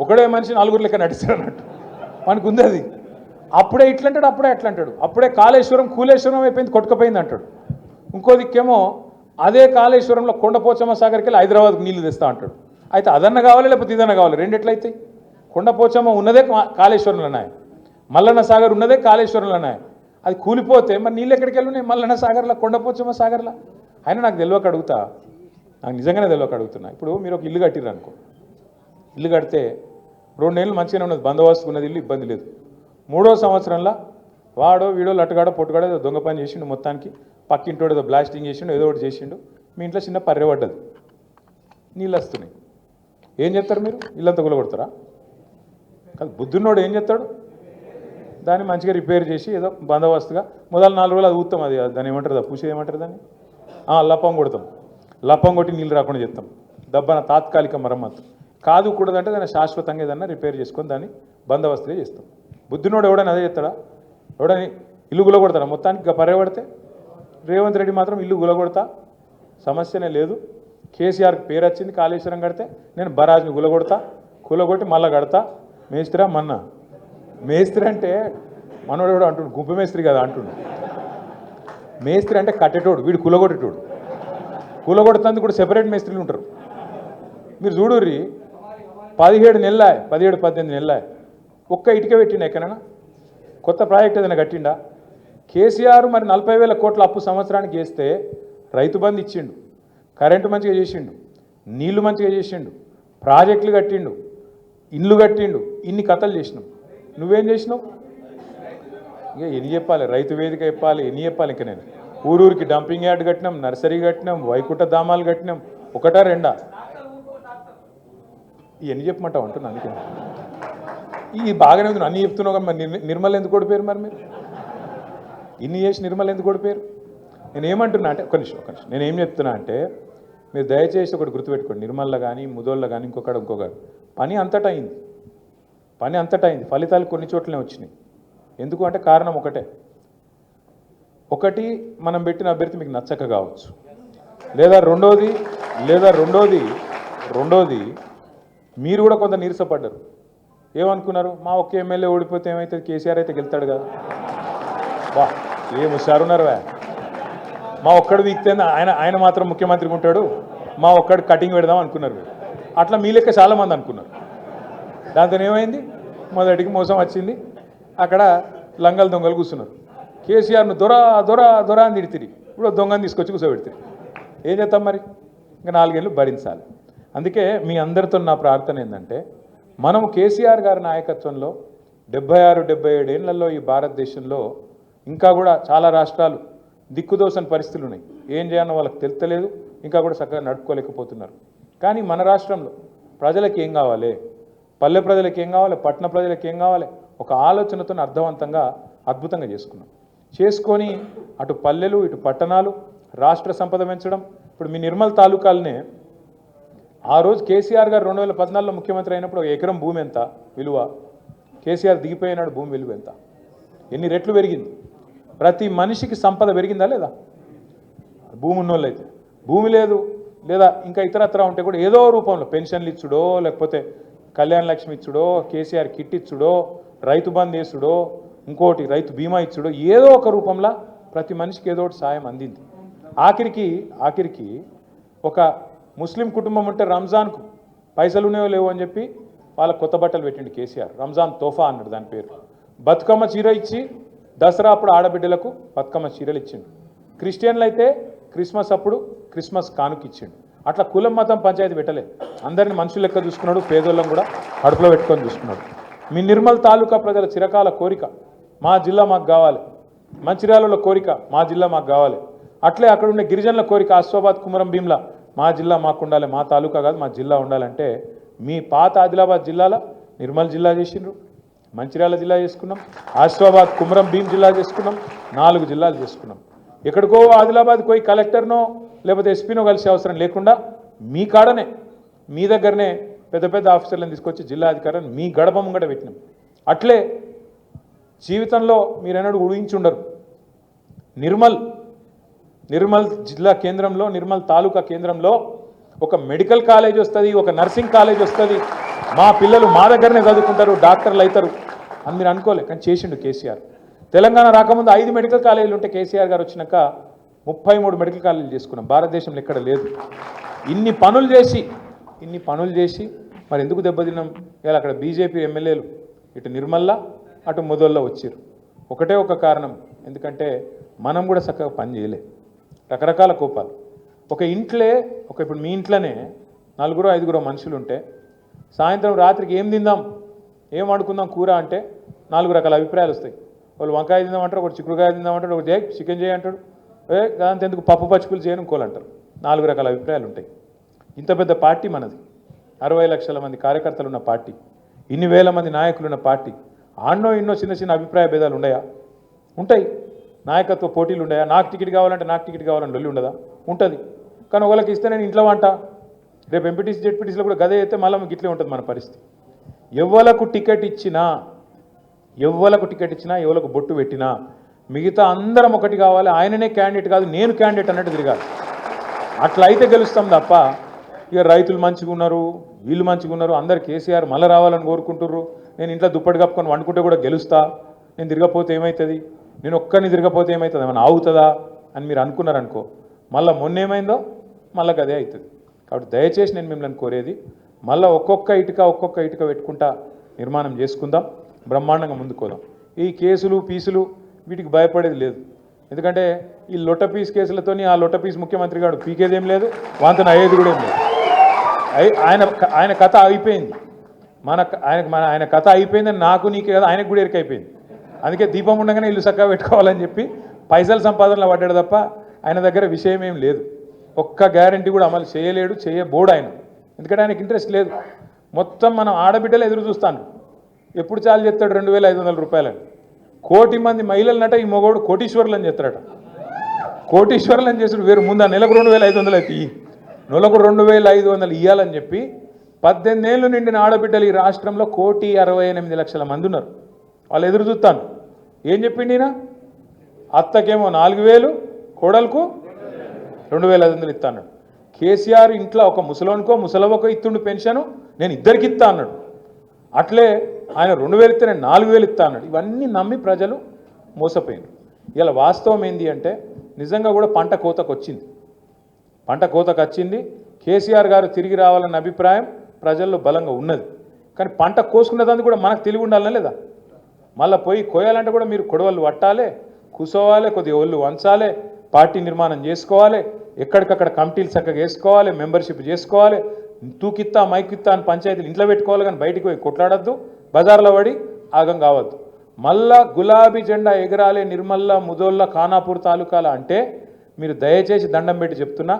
ఒకడే మనిషి 4 లెక్క నడిస్తాడు అన్నట్టు మనకు ఉంది అది. అప్పుడే ఇట్లంటాడు, అప్పుడే అట్లా అంటాడు. అప్పుడే కాళేశ్వరం కూలేశ్వరం అయిపోయింది, కొట్టుకుపోయింది అంటాడు. ఇంకో దిక్కేమో అదే కాళేశ్వరంలో కొండపోచమ్మ సాగర్కి వెళ్ళి హైదరాబాద్కు నీళ్లు తెస్తా అంటాడు. అయితే అదన్న కావాలి, లేకపోతే ఇదన్న కావాలి, రెండు ఎట్లయితాయి? కొండపోచమ్మ ఉన్నదే కాళేశ్వరంలో ఉన్నాయి, మల్లన్న సాగర్ ఉన్నదే కాళేశ్వరంలో ఉన్నాయి. అది కూలిపోతే మరి నీళ్ళు ఎక్కడికి వెళ్ళున్నాయి? మల్లన్న సాగర్లో, కొండపోచమ్మ సాగర్లో. అయినా నాకు తెలియక అడుగుతా, నాకు నిజంగానే తెలియక అడుగుతున్నా. ఇప్పుడు మీరు ఒక ఇల్లు కట్టిర్రు అనుకో, ఇల్లు కడితే 2 నెలలు మంచిగానే ఉన్నది, బందోబస్తు ఉన్నది, ఇల్లు ఇబ్బంది లేదు. 3వ సంవత్సరంలో వాడో వీడో లట్టుగాడో పొట్టుగాడో ఏదో దొంగ పని చేసిండు, మొత్తానికి పక్కింటోడు ఏదో బ్లాస్టింగ్ చేసిండు, ఏదో ఒకటి చేసిండు, మీ ఇంట్లో చిన్న పర్రె పడ్డది, నీళ్ళు వస్తున్నాయి. ఏం చేస్తారు మీరు? ఇల్లంతా గులగొడతారా? కాదు, బుద్ధున్నోడు ఏం చేస్తాడు, దాన్ని మంచిగా రిపేర్ చేసి ఏదో బందోబస్తుగా మొదలు 4 రోజులు అది ఊతాం, అది దాన్ని ఏమంటారు, పూసేది ఏమంటారు దాన్ని, లప్పం కొడతాం. లప్పం కొట్టి నీళ్ళు రాకుండా చేస్తాం, దబ్బన తాత్కాలిక మరమ్మతు. కాదు కూడదంటే దాన్ని శాశ్వతంగా ఏదన్నా రిపేర్ చేసుకొని దాన్ని బందోబస్తుగా చేస్తాం. బుద్ధినోడు ఎవడని అదే చేస్తాడా? ఎవడని ఇల్లు గులగొడతాడా? మొత్తానికి పర్యబడితే రేవంత్ రెడ్డి మాత్రం ఇల్లు గులగొడతా, సమస్యనే లేదు. కేసీఆర్కి పేరు వచ్చింది, కాళేశ్వరం కడితే నేను బరాజ్ని గులగొడతా, కూలగొట్టి మళ్ళా కడతా. మేస్త్రా మన్నా, మేస్త్రి అంటే మనోడు కూడా అంటుండు, గుంపు మేస్త్రి కదా అంటుండు. మేస్త్రి అంటే కట్టేటోడు, వీడు కూలగొట్టేటోడు. కూలగొడుతుంది కూడా సెపరేట్ మేస్త్రీలు ఉంటారు. మీరు చూడుర్రి, 17 నెలల 17-18 నెలల ఒక్క ఇటుక పెట్టిండా ఎక్కడైనా? కొత్త ప్రాజెక్ట్ ఏదైనా కట్టిండా? కేసీఆర్ మరి 40,000 కోట్ల అప్పు సంవత్సరానికి చేస్తే రైతు బంధు ఇచ్చిండు, కరెంటు మంచిగా చేసిండు, నీళ్లు మంచిగా చేసిండు, ప్రాజెక్టులు కట్టిండు, ఇల్లు కట్టిండు, ఇన్ని కథలు చేసినావు. నువ్వేం చేసినావు? ఇక ఎన్ని చెప్పాలి, రైతు వేదిక చెప్పాలి, ఎన్ని చెప్పాలి? ఇంకా నేను ఊరూరికి డంపింగ్ యార్డ్ కట్టినాం, నర్సరీ కట్టినాం, వైకుంఠ ధామాలు కట్టినాం, 1-2 ఇవన్నీ చెప్పమంటావు అంటున్నా. అందుకే ఈ బాగానే ఉంది, అన్నీ చెప్తున్నావు కదా. మరి నిర్మల్ ఎందుకు ఓడిపోయారు? మరి మీరు ఇన్ని చేసి నిర్మల్ ఎందుకు ఓడిపోయారు? నేను ఏమంటున్నా అంటే, ఒక నిమిషం నేను ఏం చెప్తున్నా అంటే, మీరు దయచేసి ఒకటి గుర్తుపెట్టుకోండి, నిర్మల్లో కానీ ముదోళ్ళ కానీ ఇంకొకటి పని అంతటా అయింది, ఫలితాలు కొన్ని చోట్లనే వచ్చినాయి. ఎందుకు అంటే కారణం ఒకటి మనం పెట్టిన అభ్యర్థి మీకు నచ్చక కావచ్చు, లేదా రెండోది మీరు కూడా కొంత నీరసపడ్డారు. ఏమనుకున్నారు, మా ఒక్క ఎమ్మెల్యే ఓడిపోతే ఏమవుతుంది, కేసీఆర్ అయితే గెలుతాడు కదా, వా ఏం హుషారున్నారు, మా ఒక్కడు వీక్తే ఆయన మాత్రం ముఖ్యమంత్రికి ఉంటాడు, మా ఒక్కడు కటింగ్ పెడదాం అనుకున్నారు. అట్లా మీ లెక్క చాలామంది అనుకున్నారు. దాంతో ఏమైంది, మొదటికి మోసం వచ్చింది, అక్కడ లంగలు దొంగలు కూర్చున్నారు. కేసీఆర్ను దొర అని తిడితిరి, ఇప్పుడు దొంగని తీసుకొచ్చి కూర్చోబెడితే ఏం చేస్తాం మరి? ఇంకా 4 ఏళ్ళు భరించాలి. అందుకే మీ అందరితో నా ప్రార్థన ఏంటంటే, మనం కేసీఆర్ గారి నాయకత్వంలో 76-77 ఏళ్లలో ఈ భారతదేశంలో ఇంకా కూడా చాలా రాష్ట్రాలు దిక్కుదోసని పరిస్థితులు ఉన్నాయి. ఏం చేయాలో వాళ్ళకి తెలుస్తలేదు, ఇంకా కూడా చక్కగా నడుపుకోలేకపోతున్నారు. కానీ మన రాష్ట్రంలో ప్రజలకు ఏం కావాలి, పల్లె ప్రజలకు ఏం కావాలి, పట్టణ ప్రజలకు ఏం కావాలి, ఒక ఆలోచనతో అర్థవంతంగా అద్భుతంగా చేసుకొని అటు పల్లెలు ఇటు పట్టణాలు రాష్ట్ర సంపద పెంచడం. ఇప్పుడు మీ నిర్మల్ తాలూకాలనే ఆ రోజు కేసీఆర్ గారు 2014లో ముఖ్యమంత్రి అయినప్పుడు ఒక ఎకరం భూమి ఎంత విలువ, కేసీఆర్ దిగిపోయినాడు భూమి విలువ ఎంత, ఎన్ని రెట్లు పెరిగింది. ప్రతి మనిషికి సంపద పెరిగిందా లేదా? భూమి ఉన్నోళ్ళు అయితే, భూమి లేదు లేదా ఇంకా ఇతరత్ర ఉంటే కూడా ఏదో రూపంలో పెన్షన్లు ఇచ్చుడో, లేకపోతే కళ్యాణ లక్ష్మి ఇచ్చుడో, కేసీఆర్ కిట్ ఇచ్చుడో, రైతు బంద్ వేసుడో, ఇంకోటి రైతు బీమా ఇచ్చుడో, ఏదో ఒక రూపంలో ప్రతి మనిషికి ఏదో ఒకటి సాయం అందింది. ఆఖరికి ఒక ముస్లిం కుటుంబం ఉంటే రంజాన్కు పైసలు ఉన్నాయో లేవో అని చెప్పి వాళ్ళకు కొత్త బట్టలు పెట్టిండు కేసీఆర్. రంజాన్ తోఫా అన్నాడు దాని పేరు. బతుకమ్మ చీర ఇచ్చి దసరా అప్పుడు ఆడబిడ్డలకు బతుకమ్మ చీరలు ఇచ్చిండు. క్రిస్టియన్లు అయితే క్రిస్మస్ అప్పుడు క్రిస్మస్ కానుక ఇచ్చిండు. అట్లా కులం మతం పంచాయతీ పెట్టలే, అందరిని మనుషులు లెక్క చూసుకున్నాడు, పేదోళ్ళం కూడా కడుపులో పెట్టుకొని చూసుకున్నాడు. మీ నిర్మల్ తాలూకా ప్రజల చిరకాల కోరిక మా జిల్లా మాకు కావాలి, మంచిర్యాలలో కోరిక మా జిల్లా మాకు కావాలి, అట్లే అక్కడ ఉండే గిరిజనుల కోరిక ఆసిఫాబాద్ కుమరం భీంలా మా జిల్లా మాకు ఉండాలి, మా తాలూకా కాదు మా జిల్లా ఉండాలంటే మీ పాత ఆదిలాబాద్ జిల్లాలో నిర్మల్ జిల్లా చేసిండ్రు, మంచిర్యాల జిల్లా చేసుకున్నాం, ఆసిఫాబాద్ కుమరం భీం జిల్లా చేసుకున్నాం, 4 జిల్లాలు చేసుకున్నాం. ఎక్కడికో ఆదిలాబాద్కి పోయి కలెక్టర్నో లేకపోతే ఎస్పీనో కలిసే అవసరం లేకుండా మీ కాడనే మీ దగ్గరనే పెద్ద పెద్ద ఆఫీసర్లను తీసుకొచ్చి జిల్లా అధికారులను మీ గడప ముంగట పెట్టినాం. అట్లే జీవితంలో మీరెన్నడూ ఊహించుండరు, నిర్మల్ జిల్లా కేంద్రంలో, నిర్మల్ తాలూకా కేంద్రంలో ఒక మెడికల్ కాలేజ్ వస్తుంది, ఒక నర్సింగ్ కాలేజ్ వస్తుంది, మా పిల్లలు మా దగ్గరనే చదువుకుంటారు, డాక్టర్లు అవుతారు అని మీరు అనుకోలే. కానీ చేసిండు కేసీఆర్. తెలంగాణ రాకముందు 5 మెడికల్ కాలేజీలు ఉంటే కేసీఆర్ గారు వచ్చినాక 33 మెడికల్ కాలేజీలు చేసుకున్నాం. భారతదేశంలో ఎక్కడ లేదు. ఇన్ని పనులు చేసి మరి ఎందుకు దెబ్బతిన్నాం? ఇలా అక్కడ బీజేపీ ఎమ్మెల్యేలు ఇటు నిర్మల్లా అటు మొదల్లో వచ్చారు. ఒకటే ఒక కారణం, ఎందుకంటే మనం కూడా చక్కగా పని చేయలే, రకరకాల కోపాలు. ఇప్పుడు మీ ఇంట్లోనే 4-5 మనుషులు ఉంటే సాయంత్రం రాత్రికి ఏం తిందాం, ఏం వండుకుందాం కూర అంటే 4 రకాల అభిప్రాయాలు వస్తాయి. వాళ్ళు వంకాయ తిందామంటారు, ఒకటి చిక్కుడుకాయ తిందామంటాడు, ఒకటి చికెన్ చేయంటాడు, దాంతో ఎందుకు పప్పు పచ్చిపులు చేయను ఇంకోలంటారు. 4 రకాల అభిప్రాయాలు ఉంటాయి. ఇంత పెద్ద పార్టీ మనది, 60 లక్షల మంది కార్యకర్తలు ఉన్న పార్టీ, ఇన్ని వేల మంది నాయకులు ఉన్న పార్టీ. ఆన్నో ఇన్నో చిన్న అభిప్రాయ భేదాలు ఉన్నాయా? ఉంటాయి. నాయకత్వ పోటీలు ఉన్నాయా? నాకు టికెట్ కావాలంటే నాకు టికెట్ కావాలని వెళ్ళి ఉండదా? ఉంటుంది. కానీ ఒకళ్ళకి ఇస్తే నేను ఇంట్లో వంట, రేపు ఎంపీటీసీ జెడ్పీటీసీలో కూడా గదే అయితే మళ్ళీ ఇట్లే ఉంటుంది మన పరిస్థితి. ఎవలకు టికెట్ ఇచ్చినా, ఎవలకు బొట్టు పెట్టినా మిగతా అందరం ఒకటి కావాలి, ఆయననే క్యాండిడేట్ కాదు నేను క్యాండిడేట్ అన్నట్టు తిరగాలి. అట్లా అయితే గెలుస్తాం తప్ప ఇక రైతులు మంచిగా ఉన్నారు, వీళ్ళు మంచిగా ఉన్నారు, అందరు కేసీఆర్ మళ్ళీ రావాలని కోరుకుంటుర్రు, నేను ఇంట్లో దుప్పటి కప్పుకొని వండుకుంటే కూడా గెలుస్తా, నేను తిరగపోతే ఏమవుతుంది, నేను ఒక్కరిని తిరగపోతే ఏమవుతుంది, ఏమైనా ఆగుతుందా అని మీరు అనుకున్నారనుకో, మళ్ళీ మొన్న ఏమైందో మళ్ళీ అదే అవుతుంది. కాబట్టి దయచేసి నేను మిమ్మల్ని కోరేది, మళ్ళీ ఒక్కొక్క ఇటుక పెట్టుకుంటా నిర్మాణం చేసుకుందాం, బ్రహ్మాండంగా ముందుకోదాం. ఈ కేసులు పీసులు వీటికి భయపడేది లేదు. ఎందుకంటే ఈ లొట్ట పీస్ కేసులతోని ఆ లొట్ట పీస్ ముఖ్యమంత్రి గారు పీకేదేం లేదు, వాంతను అయ్యేది కూడా ఏం లేదు. ఆయన కథ అయిపోయింది. ఆయన కథ అయిపోయిందని నాకు నీకే కదా ఆయనకు కూడా ఎరికైపోయింది. అందుకే దీపం ఉండగానే ఇల్లు చక్కగా పెట్టుకోవాలని చెప్పి పైసల సంపాదనలో పడ్డాడు తప్ప ఆయన దగ్గర విషయం ఏం లేదు. ఒక్క గ్యారంటీ కూడా అమలు చేయలేడు, చేయబోడు ఆయన. ఎందుకంటే ఆయనకి ఇంట్రెస్ట్ లేదు. మొత్తం మనం ఆడబిడ్డలు ఎదురు చూస్తాను, ఎప్పుడు చాలు చెప్తాడు 2500 రూపాయలని. 1 కోటి మంది మహిళలనట ఈ మగోడు కోటీశ్వరులు అని చెప్తాడట. కోటీశ్వరులు అని చేసాడు వేరు. ముందు నెలకు 2500 అయితే నెలకు 2500 ఇవ్వాలని చెప్పి 18 ఏళ్ళు నిండిన ఆడబిడ్డలు ఈ రాష్ట్రంలో 1,68,00,000 మంది ఉన్నారు. వాళ్ళు ఎదురు చూస్తాను. ఏం చెప్పిండి ఈయన? అత్తకేమో 4000, కోడలకు 2500 ఇస్తా అన్నాడు. కేసీఆర్ ఇంట్లో ఒక ముసలోనికో ముసలవకో ఇస్తుండు పెన్షను, నేను ఇద్దరికి ఇస్తా అన్నాడు. అట్లే ఆయన 2000 ఇస్తే నేను 4000 ఇస్తా అన్నాడు. ఇవన్నీ నమ్మి ప్రజలు మోసపోయారు. ఇలా వాస్తవం ఏంటి అంటే నిజంగా కూడా పంట కోతకు వచ్చింది. కేసీఆర్ గారు తిరిగి రావాలన్న అభిప్రాయం ప్రజల్లో బలంగా ఉన్నది. కానీ పంట కోసుకునేదానికి కూడా మనకు తెలివి ఉండాలనే లేదా? మళ్ళీ పోయి కోయాలంటే కూడా మీరు కొడవళ్ళు పట్టాలి, కూసోవాలి, కొద్దిగా ఒళ్ళు వంచాలి, పార్టీ నిర్మాణం చేసుకోవాలి, ఎక్కడికక్కడ కమిటీలు చక్కగా వేసుకోవాలి, మెంబర్షిప్ చేసుకోవాలి, తూకిత్తా మైకిత్తా అని పంచాయతీలు ఇంట్లో పెట్టుకోవాలి. కానీ బయటికి పోయి కొట్లాడద్దు, బజార్లో పడి ఆగం కావద్దు. మళ్ళా గులాబీ జెండా ఎగరాలే నిర్మల్ల ముదోళ్ళ ఖానాపూర్ తాలూకాల అంటే మీరు దయచేసి దండం పెట్టి చెప్తున్నా,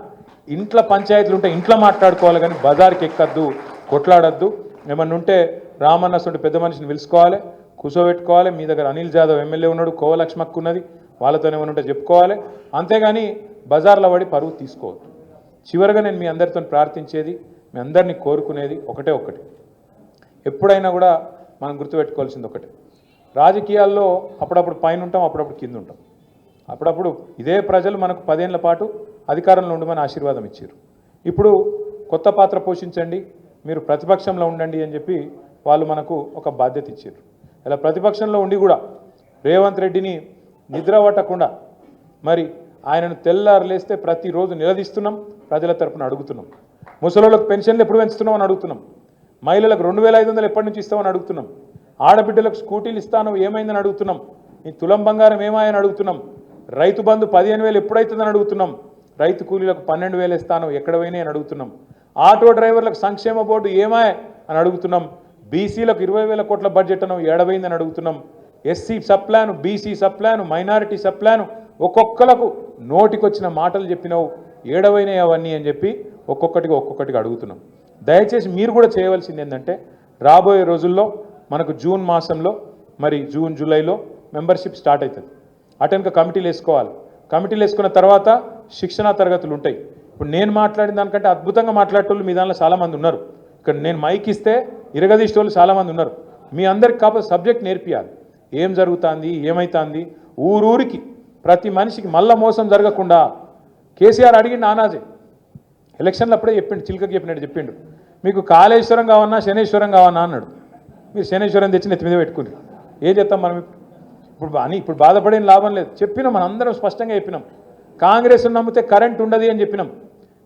ఇంట్లో పంచాయతీలు ఉంటే ఇంట్లో మాట్లాడుకోవాలి కానీ బజార్కి ఎక్కద్దు, కొట్లాడద్దు. ఏమన్నా ఉంటే రామన్న సొంటి పెద్ద మనిషిని పిలుచుకోవాలి, కూర్చోబెట్టుకోవాలి. మీ దగ్గర అనిల్ జాదవ్ ఎమ్మెల్యే ఉన్నాడు, కోవలక్ష్మక్క ఉన్నది, వాళ్ళతో ఏమైనా ఉంటే చెప్పుకోవాలి. అంతేగాని బజార్లో పడి పరువు తీసుకోవద్దు. చివరిగా నేను మీ అందరితో ప్రార్థించేది, మీ అందరినీ కోరుకునేది ఒకటే ఒక్కటి. ఎప్పుడైనా కూడా మనం గుర్తుపెట్టుకోవాల్సింది ఒకటే, రాజకీయాల్లో అప్పుడప్పుడు పైన ఉంటాం, అప్పుడప్పుడు కింద ఉంటాం. అప్పుడప్పుడు ఇదే ప్రజలు మనకు 10 ఏళ్ల పాటు అధికారంలో ఉండమని ఆశీర్వాదం ఇచ్చారు. ఇప్పుడు కొత్త పాత్ర పోషించండి, మీరు ప్రతిపక్షంలో ఉండండి అని చెప్పి వాళ్ళు మనకు ఒక బాధ్యత ఇచ్చారు. ఇలా ప్రతిపక్షంలో ఉండి కూడా రేవంత్ రెడ్డిని నిద్ర పట్టకుండా మరి ఆయనను తెల్లారు లేస్తే ప్రతిరోజు నిలదీస్తున్నాం, ప్రజల తరపున అడుగుతున్నాం. ముసలోళ్ళకు పెన్షన్లు ఎప్పుడు పెంచుతున్నాం అని అడుగుతున్నాం. మహిళలకు 2500 ఎప్పటి నుంచి ఇస్తామని అడుగుతున్నాం. ఆడబిడ్డలకు స్కూటీలు ఇస్తాను ఏమైందని అడుగుతున్నాం. ఈ తులం బంగారం ఏమాయని అడుగుతున్నాం. రైతు బంధు 15,000 ఎప్పుడైతుందని అడుగుతున్నాం. రైతు కూలీలకు 12,000 ఇస్తాను ఎక్కడ పోయినాయి అని అడుగుతున్నాం. ఆటో డ్రైవర్లకు సంక్షేమ బోర్డు ఏమాయ అని అడుగుతున్నాం. బీసీలకు 20,000 కోట్ల బడ్జెట్ అను ఏడవైందని అడుగుతున్నాం. SC sub plan, BC sub plan, minority sub plan ఒక్కొక్కలకు నోటికొచ్చిన మాటలు చెప్పినావు, ఏడవైనాయి అవన్నీ అని చెప్పి ఒక్కొక్కటిగా అడుగుతున్నాం. దయచేసి మీరు కూడా చేయవలసింది ఏంటంటే, రాబోయే రోజుల్లో మనకు జూన్ మాసంలో మరి జూన్ జూలైలో మెంబర్షిప్ స్టార్ట్ అవుతుంది. అటెన్క కమిటీలు వేసుకోవాలి. కమిటీలు వేసుకున్న తర్వాత శిక్షణా తరగతులు ఉంటాయి. ఇప్పుడు నేను మాట్లాడిన దానికంటే అద్భుతంగా మాట్లాడేటోళ్ళు మీ దానిలో చాలామంది ఉన్నారు. ఇక్కడ నేను మైక్ ఇస్తే ఇరగదీసేటోళ్ళు చాలామంది ఉన్నారు. మీ అందరికి కాకపోతే సబ్జెక్ట్ నేర్పియాలి. ఏం జరుగుతుంది, ఏమవుతుంది, ఊరూరికి ప్రతి మనిషికి మళ్ళా మోసం జరగకుండా. కేసీఆర్ అడిగిండు ఆనాజే ఎలక్షన్లు అప్పుడే చెప్పిండు, చిలుకకి చెప్పినట్టు చెప్పిండు, మీకు కాళేశ్వరం కావన్నా శనేశ్వరం కావన్నా అన్నాడు. మీరు శనేశ్వరం తెచ్చి నెత్తి మీద పెట్టుకుని ఏం చేస్తాం మనం? ఇప్పుడు బాధపడేం లాభం లేదు. చెప్పినాం, మనం అందరం స్పష్టంగా చెప్పినాం. కాంగ్రెస్ నమ్మితే కరెంట్ ఉండదు అని చెప్పినాం.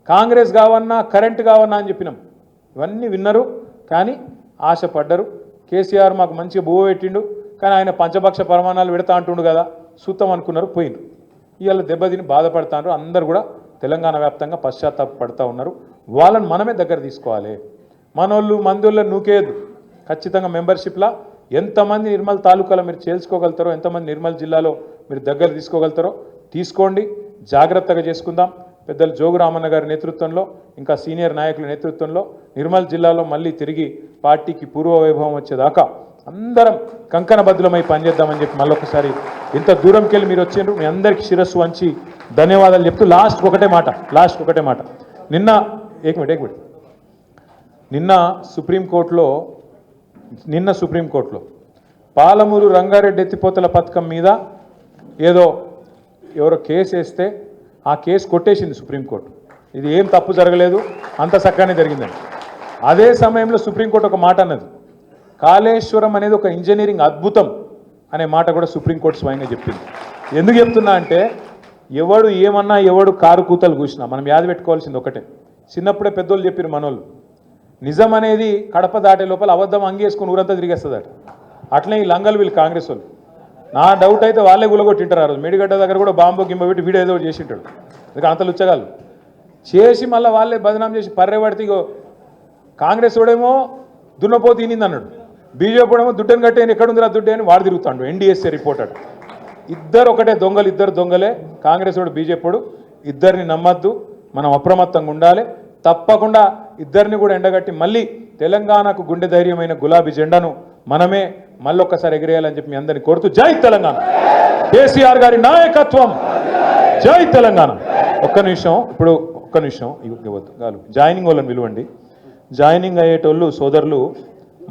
కాంగ్రెస్ కావన్నా కరెంట్ కావన్నా అని చెప్పినాం. ఇవన్నీ విన్నారు కానీ ఆశపడ్డరు. కేసీఆర్ మాకు మంచిగా బువ్వ పెట్టిండు కానీ ఆయన పంచపక్ష ప్రమాణాలు పెడతా అంటుండు కదా, సూత్తం అనుకున్నారు, పోయిండు. ఇవాళ దెబ్బతిని బాధపడతారు. అందరూ కూడా తెలంగాణ వ్యాప్తంగా పశ్చాత్తాపడుతూ ఉన్నారు. వాళ్ళని మనమే దగ్గర తీసుకోవాలి. మనోళ్ళు మందోళ్ళని నూకేయద్దు. ఖచ్చితంగా మెంబర్షిప్లా ఎంతమంది నిర్మల్ తాలూకాలో మీరు చేల్చుకోగలుగుతారో, ఎంతమంది నిర్మల్ జిల్లాలో మీరు దగ్గర తీసుకోగలుగుతారో తీసుకోండి. జాగ్రత్తగా చేసుకుందాం. పెద్దలు జోగు రామన్న గారి నేతృత్వంలో, ఇంకా సీనియర్ నాయకుల నేతృత్వంలో నిర్మల్ జిల్లాలో మళ్ళీ తిరిగి పార్టీకి పూర్వ వైభవం వచ్చేదాకా అందరం కంకణబద్ధులమై పనిచేద్దామని చెప్పి మళ్ళొకసారి ఇంత దూరంకి వెళ్ళి మీరు వచ్చిండ్రు. మీ అందరికీ శిరస్సు వంచి ధన్యవాదాలు చెప్తూ లాస్ట్ ఒకటే మాట. నిన్న సుప్రీంకోర్టులో పాలమూరు రంగారెడ్డి ఎత్తిపోతల పథకం మీద ఎవరో కేసు వేస్తే ఆ కేసు కొట్టేసింది సుప్రీంకోర్టు. ఇది ఏం తప్పు జరగలేదు, అంత చక్కగానే జరిగిందని. అదే సమయంలో సుప్రీంకోర్టు ఒక మాట అన్నది, కాళేశ్వరం అనేది ఒక ఇంజనీరింగ్ అద్భుతం అనే మాట కూడా సుప్రీంకోర్టు స్వయంగా చెప్పింది. ఎందుకు చెప్తున్నా అంటే, ఎవడు ఏమన్నా ఎవడు కారు కూతలు కూసినా మనం యాది పెట్టుకోవాల్సింది ఒకటే. చిన్నప్పుడే పెద్దోళ్ళు చెప్పారు మనోళ్ళు, నిజం అనేది కడప దాటే లోపల అబద్ధం అంగేసుకుని ఊరంతా తిరిగేస్తుందట. అట్లే ఈ లంగలు వీళ్ళు కాంగ్రెస్ వాళ్ళు. నా డౌట్ అయితే వాళ్ళే గులగొట్టింటారు. ఆ రోజు మేడిగడ్డ దగ్గర కూడా బాంబు గింబ పెట్టి వీడియో ఏదో చేసింటాడు. అందుకే అంత లుచ్చగాళ్ళు చేసి మళ్ళీ వాళ్ళే బదనాం చేసి పర్రెపడితే ఇగో కాంగ్రెస్ వాడేమో దున్నపోతు తినింది అన్నాడు, బీజేపీ వాడేమో దుడ్డని కట్టేని ఎక్కడుందిరా దుడ్డే అని వాడు తిరుగుతాడు. ఎన్డీఎస్ఏ రిపోర్టర్ ఇద్దరు ఒకటే దొంగలు, ఇద్దరు దొంగలే. కాంగ్రెస్ వాడు బీజేపీ వాడు. ఇద్దరిని నమ్మద్దు, మనం అప్రమత్తంగా ఉండాలి. తప్పకుండా ఇద్దరిని కూడా ఎండగట్టి మళ్ళీ తెలంగాణకు గుండె ధైర్యమైన గులాబీ జెండాను మనమే మళ్ళొక్కసారి ఎగిరేయాలని చెప్పి మీ అందరినీ కోరుతూ, జై తెలంగాణ, కేసీఆర్ గారి నాయకత్వం, జై తెలంగాణ. ఒక్క నిమిషం ఇవ్వద్దు, జాయినింగ్ వాళ్ళని పిలువండి. జాయినింగ్ అయ్యేటోళ్ళు సోదరులు